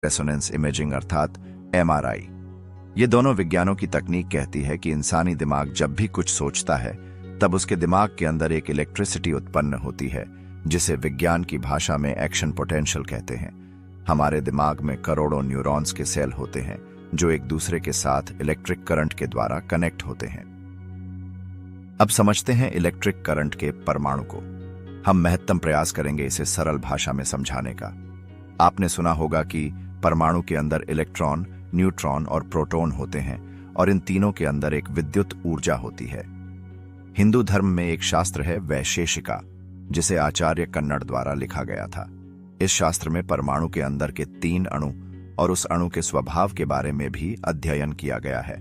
Resonance imaging अर्थात MRI. ये दोनों विज्ञानों की तकनीक कहती है कि इंसानी दिमाग जब भी कुछ सोचता है तब उसके दिमाग के अंदर एक इलेक्ट्रिसिटी उत्पन्न होती है, जिसे विज्ञान की भाषा में एक्शन पोटेंशियल कहते हैं। हमारे दिमाग में करोड़ों न्यूरॉन्स के सेल होते हैं जो एक दूसरे के साथ इलेक्ट्रिक करंट के द्वारा कनेक्ट होते हैं। अब समझते हैं इलेक्ट्रिक करंट के परमाणु को। हम महत्तम प्रयास करेंगे इसे सरल भाषा में समझाने का। आपने सुना होगा कि परमाणु के अंदर इलेक्ट्रॉन, न्यूट्रॉन और प्रोटॉन होते हैं और इन तीनों के अंदर एक विद्युत ऊर्जा होती है। हिंदू धर्म में एक शास्त्र है वैशेषिका, जिसे आचार्य कन्नड़ द्वारा लिखा गया था। इस शास्त्र में परमाणु के अंदर के 3 अणु और उस अणु के स्वभाव के बारे में भी अध्ययन किया गया है,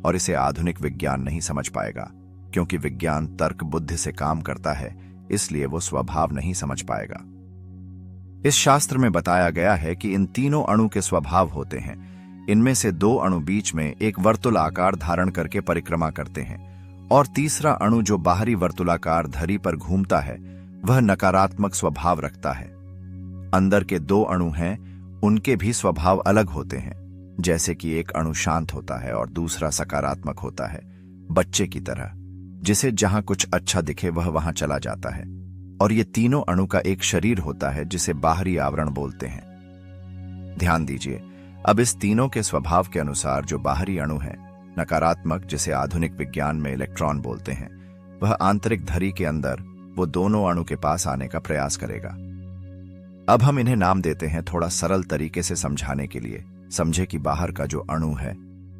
और इसे आधुनिक विज्ञान नहीं समझ पाएगा, क्योंकि विज्ञान तर्क बुद्धि से काम करता है, इसलिए वो स्वभाव नहीं समझ पाएगा। इस शास्त्र में बताया गया है कि इन तीनों अणु के स्वभाव होते हैं। इनमें से 2 अणु बीच में एक वर्तुल आकार धारण करके परिक्रमा करते हैं, और तीसरा अणु जो बाहरी वर्तुलाकार धरी पर घूमता है वह नकारात्मक स्वभाव रखता है। अंदर के 2 अणु हैं, उनके भी स्वभाव अलग होते हैं, जैसे कि एक अणु शांत होता है और दूसरा सकारात्मक होता है, बच्चे की तरह, जिसे जहां कुछ अच्छा दिखे वह वहां चला जाता है। और ये तीनों अणु का एक शरीर होता है जिसे बाहरी आवरण बोलते हैं। ध्यान दीजिए, अब इस तीनों के स्वभाव के अनुसार जो बाहरी अणु है, नकारात्मक, जिसे आधुनिक विज्ञान में इलेक्ट्रॉन बोलते हैं, वह आंतरिक धरी के अंदर वो दोनों अणु के पास आने का प्रयास करेगा। अब हम इन्हें नाम देते हैं थोड़ा सरल तरीके से समझाने के लिए। समझे कि बाहर का जो अणु है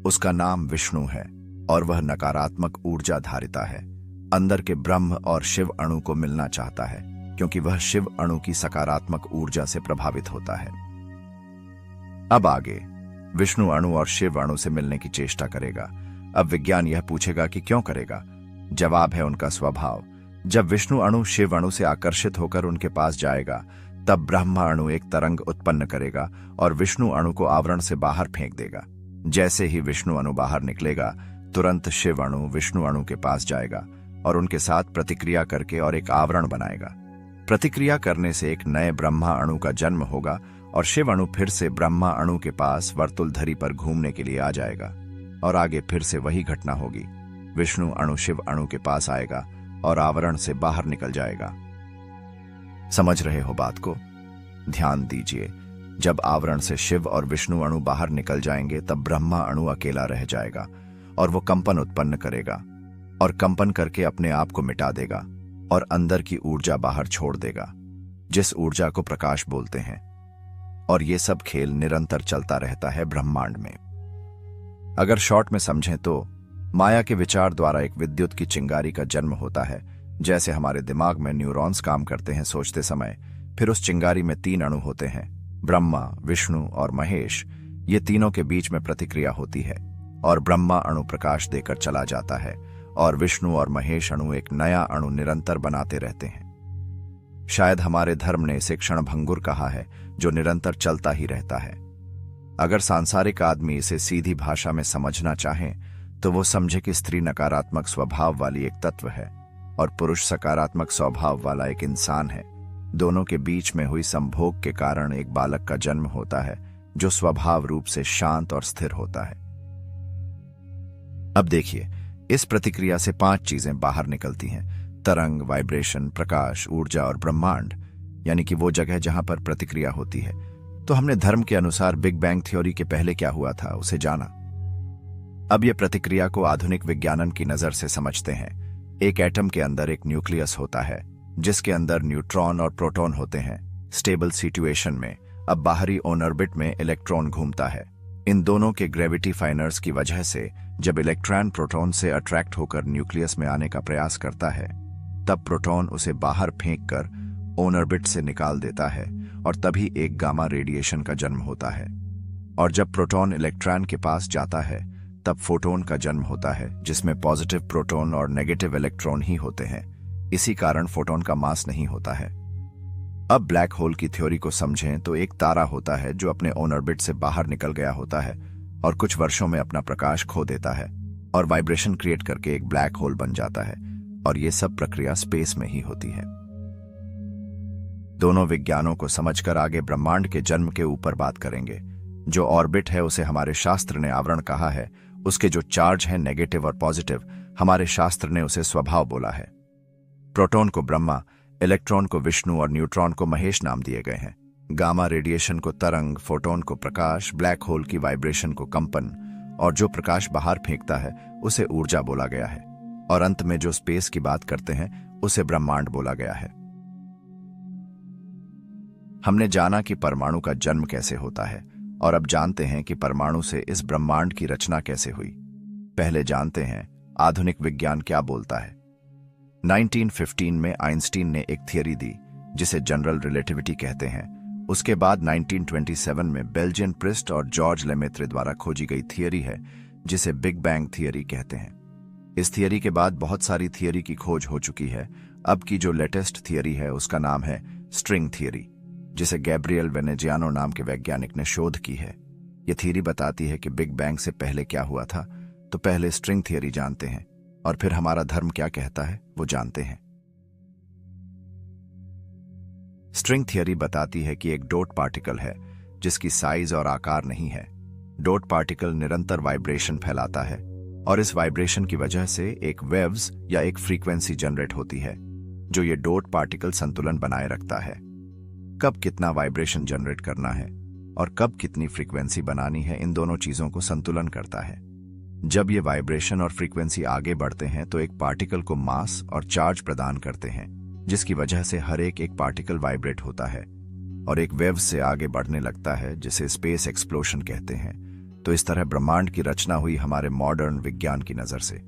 उसका नाम विष्णु है और वह नकारात्मक ऊर्जा धारिता है। अंदर के ब्रह्म और शिव अणु को मिलना चाहता है, क्योंकि वह शिव अणु की सकारात्मक ऊर्जा से प्रभावित होता है। अब आगे विष्णु अणु और शिव अणु से मिलने की चेष्टा करेगा। अब विज्ञान यह पूछेगा कि क्यों करेगा। जवाब है उनका स्वभाव। जब विष्णु अणु शिव अणु से आकर्षित होकर उनके पास जाएगा, तब ब्रह्मा अणु एक तरंग उत्पन्न करेगा और विष्णु अणु को आवरण से बाहर फेंक देगा। जैसे ही विष्णु अणु बाहर निकलेगा, तुरंत शिव अणु विष्णु अणु के पास जाएगा और उनके साथ प्रतिक्रिया करके और एक आवरण बनाएगा। प्रतिक्रिया करने से एक नए ब्रह्मा अणु का जन्म होगा और शिव अणु फिर से ब्रह्मा अणु के पास वर्तुल धरी पर घूमने के लिए आ जाएगा, और आगे फिर से वही घटना होगी। विष्णु अणु शिव अणु के पास आएगा और आवरण से बाहर निकल जाएगा। समझ रहे हो बात को? ध्यान दीजिए, जब आवरण से शिव और विष्णु अणु बाहर निकल जाएंगे तब ब्रह्मा अणु अकेला रह जाएगा और वो कंपन उत्पन्न करेगा और कंपन करके अपने आप को मिटा देगा और अंदर की ऊर्जा बाहर छोड़ देगा, जिस ऊर्जा को प्रकाश बोलते हैं। और ये सब खेल निरंतर चलता रहता है ब्रह्मांड में। अगर शॉर्ट में समझें तो माया के विचार द्वारा एक विद्युत की चिंगारी का जन्म होता है। जैसे हमारे दिमाग में न्यूरॉन्स काम करते हैं सोचते समय, फिर उस चिंगारी में 3 अणु होते हैं, ब्रह्मा, विष्णु और महेश। ये तीनों के बीच में प्रतिक्रिया होती है और ब्रह्मा अणु प्रकाश देकर चला जाता है और विष्णु और महेश अणु एक नया अणु निरंतर बनाते रहते हैं। शायद हमारे धर्म ने इसे क्षणभंगुर कहा है, जो निरंतर चलता ही रहता है। अगर सांसारिक आदमी इसे सीधी भाषा में समझना चाहे तो वो समझे कि स्त्री नकारात्मक स्वभाव वाली एक तत्व है और पुरुष सकारात्मक स्वभाव वाला एक इंसान है। दोनों के बीच में हुई संभोग के कारण एक बालक का जन्म होता है जो स्वभाव रूप से शांत और स्थिर होता है। अब देखिए, इस प्रतिक्रिया से 5 चीजें बाहर निकलती हैं: तरंग, वाइब्रेशन, प्रकाश, ऊर्जा और ब्रह्मांड, यानी कि वो जगह जहां पर प्रतिक्रिया होती है। तो हमने धर्म के अनुसार बिग बैंग थ्योरी के पहले क्या हुआ था उसे जाना। अब ये प्रतिक्रिया को आधुनिक विज्ञानन की नजर से समझते हैं। एक एटम के अंदर एक न्यूक्लियस होता है जिसके अंदर न्यूट्रॉन और प्रोटॉन होते हैं। स्टेबल सिचुएशन में अब बाहरी ऑन ऑर्बिट में इलेक्ट्रॉन घूमता है। इन दोनों के ग्रेविटी फाइनर्स की वजह से जब इलेक्ट्रॉन प्रोटॉन से अट्रैक्ट होकर न्यूक्लियस में आने का प्रयास करता है, तब प्रोटॉन उसे बाहर फेंककर ऑन ऑर्बिट से निकाल देता है और तभी एक गामा रेडिएशन का जन्म होता है। और जब प्रोटॉन इलेक्ट्रॉन के पास जाता है तब फोटोन का जन्म होता है, जिसमें पॉजिटिव प्रोटॉन और नेगेटिव इलेक्ट्रॉन ही होते हैं। इसी कारण फोटोन का मास नहीं होता है। अब ब्लैक होल की थ्योरी को समझें तो एक तारा होता है जो अपने ऑन ऑर्बिट से बाहर निकल गया होता है और कुछ वर्षों में अपना प्रकाश खो देता है और वाइब्रेशन क्रिएट करके एक ब्लैक होल बन जाता है, और ये सब प्रक्रिया स्पेस में ही होती है। दोनों विज्ञानों को समझकर आगे ब्रह्मांड के जन्म के ऊपर बात करेंगे। जो ऑर्बिट है उसे हमारे शास्त्र ने आवरण कहा है, उसके जो चार्ज है नेगेटिव और पॉजिटिव, हमारे शास्त्र ने उसे स्वभाव बोला है। प्रोटॉन को ब्रह्मा, इलेक्ट्रॉन को विष्णु और न्यूट्रॉन को महेश नाम दिए गए हैं। गामा रेडिएशन को तरंग, फोटोन को प्रकाश, ब्लैक होल की वाइब्रेशन को कंपन, और जो प्रकाश बाहर फेंकता है उसे ऊर्जा बोला गया है। और अंत में जो स्पेस की बात करते हैं उसे ब्रह्मांड बोला गया है। हमने जाना कि परमाणु का जन्म कैसे होता है, और अब जानते हैं कि परमाणु से इस ब्रह्मांड की रचना कैसे हुई। पहले जानते हैं आधुनिक विज्ञान क्या बोलता है। 1915 में आइंस्टीन ने एक थियरी दी जिसे जनरल रिलेटिविटी कहते हैं। उसके बाद 1927 में बेल्जियन प्रिस्ट और जॉर्ज लेमेत्रे द्वारा खोजी गई थियरी है जिसे बिग बैंग थियरी कहते हैं। इस थियरी के बाद बहुत सारी थियरी की खोज हो चुकी है। अब की जो लेटेस्ट थियरी है उसका नाम है स्ट्रिंग थियरी, जिसे गैब्रियल वेनेजियानो नाम के वैज्ञानिक ने शोध की है। यह थियरी बताती है कि बिग बैंग से पहले क्या हुआ था। तो पहले स्ट्रिंग थियरी जानते हैं और फिर हमारा धर्म क्या कहता है वो जानते हैं। स्ट्रिंग थियरी बताती है कि एक डॉट पार्टिकल है जिसकी साइज और आकार नहीं है। डॉट पार्टिकल निरंतर वाइब्रेशन फैलाता है और इस वाइब्रेशन की वजह से एक वेव्स या एक फ्रीक्वेंसी जनरेट होती है जो ये डॉट पार्टिकल संतुलन बनाए रखता है। कब कितना वाइब्रेशन जनरेट करना है और कब कितनी फ्रीक्वेंसी बनानी है, इन दोनों चीजों को संतुलन करता है। जब ये वाइब्रेशन और फ्रीक्वेंसी आगे बढ़ते हैं तो एक पार्टिकल को मास और चार्ज प्रदान करते हैं, जिसकी वजह से हर एक पार्टिकल वाइब्रेट होता है और एक वेव से आगे बढ़ने लगता है, जिसे स्पेस एक्सप्लोशन कहते हैं। तो इस तरह ब्रह्मांड की रचना हुई हमारे मॉडर्न विज्ञान की नजर से।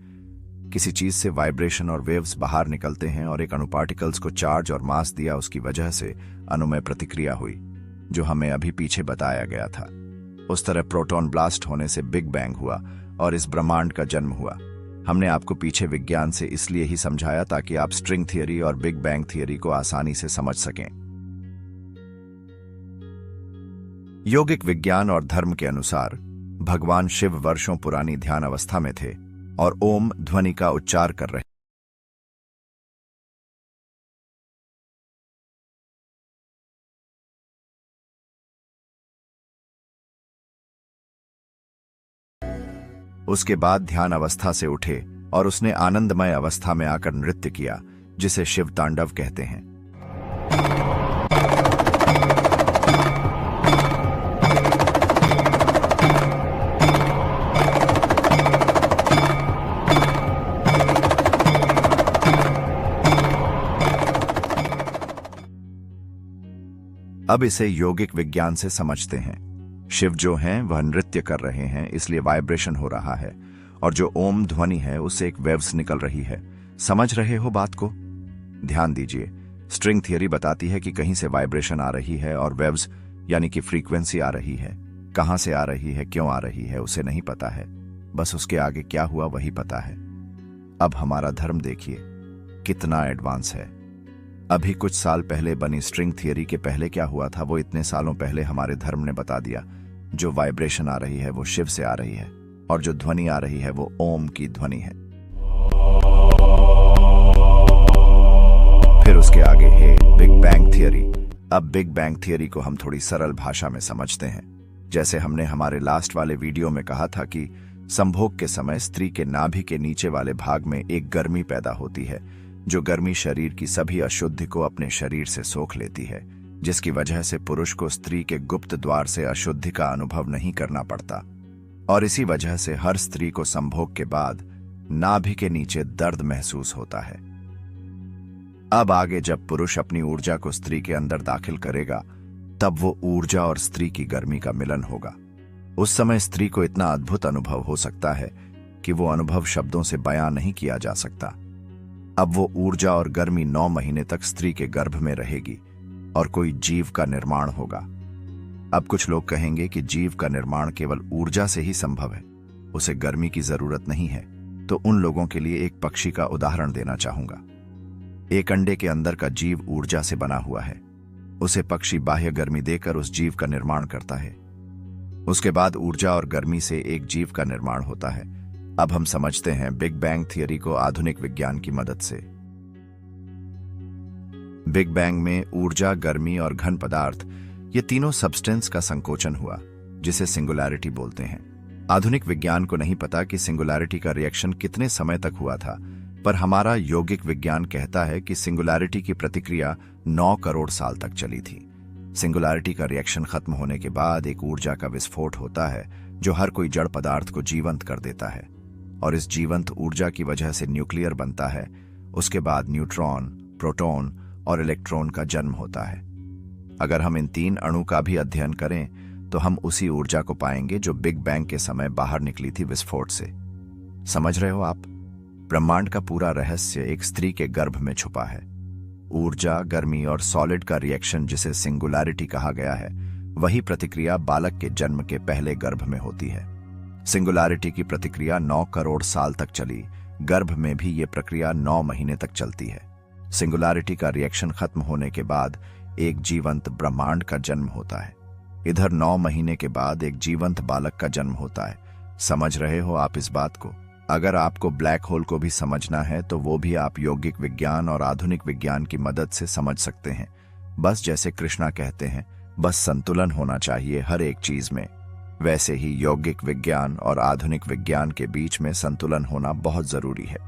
किसी चीज से वाइब्रेशन और वेव्स बाहर निकलते हैं और एक अणु पार्टिकल्स को चार्ज और मास दिया, उसकी वजह से अनुमेय प्रतिक्रिया हुई जो हमें अभी पीछे बताया गया था। उस तरह प्रोटॉन ब्लास्ट होने से बिग बैंग हुआ और इस ब्रह्मांड का जन्म हुआ। हमने आपको पीछे विज्ञान से इसलिए ही समझाया ताकि आप स्ट्रिंग थियरी और बिग बैंग थियरी को आसानी से समझ सकें। योगिक विज्ञान और धर्म के अनुसार भगवान शिव वर्षों पुरानी ध्यान अवस्था में थे और ओम ध्वनि का उच्चार कर रहे। उसके बाद ध्यान अवस्था से उठे और उसने आनंदमय अवस्था में आकर नृत्य किया, जिसे शिव तांडव कहते हैं। अब इसे योगिक विज्ञान से समझते हैं। शिव जो हैं वह नृत्य कर रहे हैं, इसलिए वाइब्रेशन हो रहा है, और जो ओम ध्वनि है उससे एक वेव्स निकल रही है। समझ रहे हो बात को? ध्यान दीजिए। स्ट्रिंग थियरी बताती है कि कहीं से वाइब्रेशन आ रही है और वेव्स यानी कि फ्रीक्वेंसी आ रही है। कहां से आ रही है, क्यों आ रही है, उसे नहीं पता है, बस उसके आगे क्या हुआ वही पता है। अब हमारा धर्म देखिए कितना एडवांस है। अभी कुछ साल पहले बनी स्ट्रिंग थियरी के पहले क्या हुआ था वो इतने सालों पहले हमारे धर्म ने बता दिया। जो वाइब्रेशन आ रही है वो शिव से आ रही है और जो ध्वनि आ रही है वो ओम की ध्वनि है। फिर उसके आगे है बिग बैंग थियरी। अब बिग बैंग थियरी को हम थोड़ी सरल भाषा में समझते हैं। जैसे हमने हमारे लास्ट वाले वीडियो में कहा था कि संभोग के समय स्त्री के नाभि के नीचे वाले भाग में एक गर्मी पैदा होती है, जो गर्मी शरीर की सभी अशुद्धि को अपने शरीर से सोख लेती है, जिसकी वजह से पुरुष को स्त्री के गुप्त द्वार से अशुद्धि का अनुभव नहीं करना पड़ता। और इसी वजह से हर स्त्री को संभोग के बाद नाभि के नीचे दर्द महसूस होता है। अब आगे जब पुरुष अपनी ऊर्जा को स्त्री के अंदर दाखिल करेगा तब वो ऊर्जा और स्त्री की गर्मी का मिलन होगा। उस समय स्त्री को इतना अद्भुत अनुभव हो सकता है कि वो अनुभव शब्दों से बयां नहीं किया जा सकता। अब वो ऊर्जा और गर्मी 9 महीने तक स्त्री के गर्भ में रहेगी और कोई जीव का निर्माण होगा। अब कुछ लोग कहेंगे कि जीव का निर्माण केवल ऊर्जा से ही संभव है, उसे गर्मी की जरूरत नहीं है। तो उन लोगों के लिए एक पक्षी का उदाहरण देना चाहूंगा। एक अंडे के अंदर का जीव ऊर्जा से बना हुआ है। उसे पक्षी बाह्य गर्मी देकर उस जीव का निर्माण करता है। उसके बाद ऊर्जा और गर्मी से एक जीव का निर्माण होता है। अब हम समझते हैं बिग बैंग थियरी को आधुनिक विज्ञान की मदद से। बिग बैंग में ऊर्जा, गर्मी और घन पदार्थ, ये तीनों सब्सटेंस का संकोचन हुआ, जिसे सिंगुलैरिटी बोलते हैं। आधुनिक विज्ञान को नहीं पता कि सिंगुलैरिटी का रिएक्शन कितने समय तक हुआ था, पर हमारा यौगिक विज्ञान कहता है कि सिंगुलैरिटी की प्रतिक्रिया 9 करोड़ साल तक चली थी। सिंगुलैरिटी का रिएक्शन खत्म होने के बाद एक ऊर्जा का विस्फोट होता है जो हर कोई जड़ पदार्थ को जीवंत कर देता है, और इस जीवंत ऊर्जा की वजह से न्यूक्लियर बनता है। उसके बाद न्यूट्रॉन, प्रोटॉन और इलेक्ट्रॉन का जन्म होता है। अगर हम इन 3 अणु का भी अध्ययन करें तो हम उसी ऊर्जा को पाएंगे जो बिग बैंग के समय बाहर निकली थी विस्फोट से। समझ रहे हो आप? ब्रह्मांड का पूरा रहस्य एक स्त्री के गर्भ में छुपा है। ऊर्जा, गर्मी और सॉलिड का रिएक्शन, जिसे सिंगुलैरिटी कहा गया है, वही प्रतिक्रिया बालक के जन्म के पहले गर्भ में होती है। सिंगुलैरिटी की प्रतिक्रिया 9 करोड़ साल तक चली। गर्भ में भी ये प्रक्रिया 9 महीने तक चलती है। सिंगुलैरिटी का रिएक्शन खत्म होने के बाद एक जीवंत ब्रह्मांड का जन्म होता है। इधर 9 महीने के बाद एक जीवंत बालक का जन्म होता है। समझ रहे हो आप इस बात को? अगर आपको ब्लैक होल को भी समझना है तो वो भी आप यौगिक विज्ञान और आधुनिक विज्ञान की मदद से समझ सकते हैं। बस जैसे कृष्णा कहते हैं, बस संतुलन होना चाहिए हर एक चीज में, वैसे ही यौगिक विज्ञान और आधुनिक विज्ञान के बीच में संतुलन होना बहुत जरूरी है।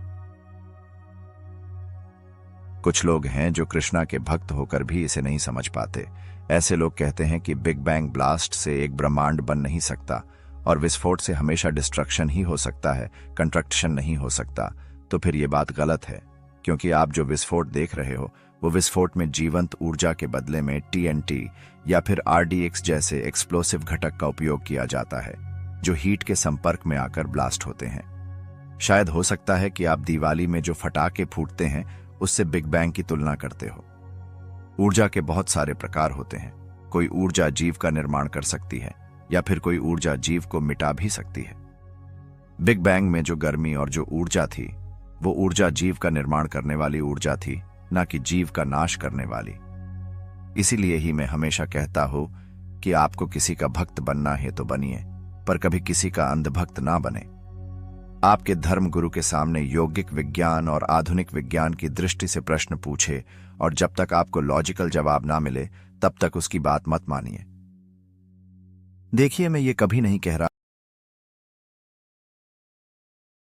कुछ लोग हैं जो कृष्णा के भक्त होकर भी इसे नहीं समझ पाते। ऐसे लोग कहते हैं कि बिग बैंग ब्लास्ट से एक ब्रह्मांड बन नहीं सकता और विस्फोट से हमेशा डिस्ट्रक्शन ही हो सकता है, कंस्ट्रक्शन नहीं हो सकता। तो फिर ये बात गलत है, क्योंकि आप जो विस्फोट देख रहे हो वो विस्फोट में जीवंत ऊर्जा के बदले में TNT या फिर RDX जैसे एक्सप्लोसिव घटक का उपयोग किया जाता है, जो हीट के संपर्क में आकर ब्लास्ट होते हैं। शायद हो सकता है कि आप दिवाली में जो फटाके फूटते हैं उससे बिग बैंग की तुलना करते हो। ऊर्जा के बहुत सारे प्रकार होते हैं। कोई ऊर्जा जीव का निर्माण कर सकती है या फिर कोई ऊर्जा जीव को मिटा भी सकती है। बिग बैंग में जो गर्मी और जो ऊर्जा थी, वो ऊर्जा जीव का निर्माण करने वाली ऊर्जा थी, ना कि जीव का नाश करने वाली। इसीलिए ही मैं हमेशा कहता हूं कि आपको किसी का भक्त बनना है तो बनिए, पर कभी किसी का अंधभक्त ना बने। आपके धर्म गुरु के सामने यौगिक विज्ञान और आधुनिक विज्ञान की दृष्टि से प्रश्न पूछे, और जब तक आपको लॉजिकल जवाब ना मिले तब तक उसकी बात मत मानिए। देखिए, मैं ये कभी नहीं कह रहा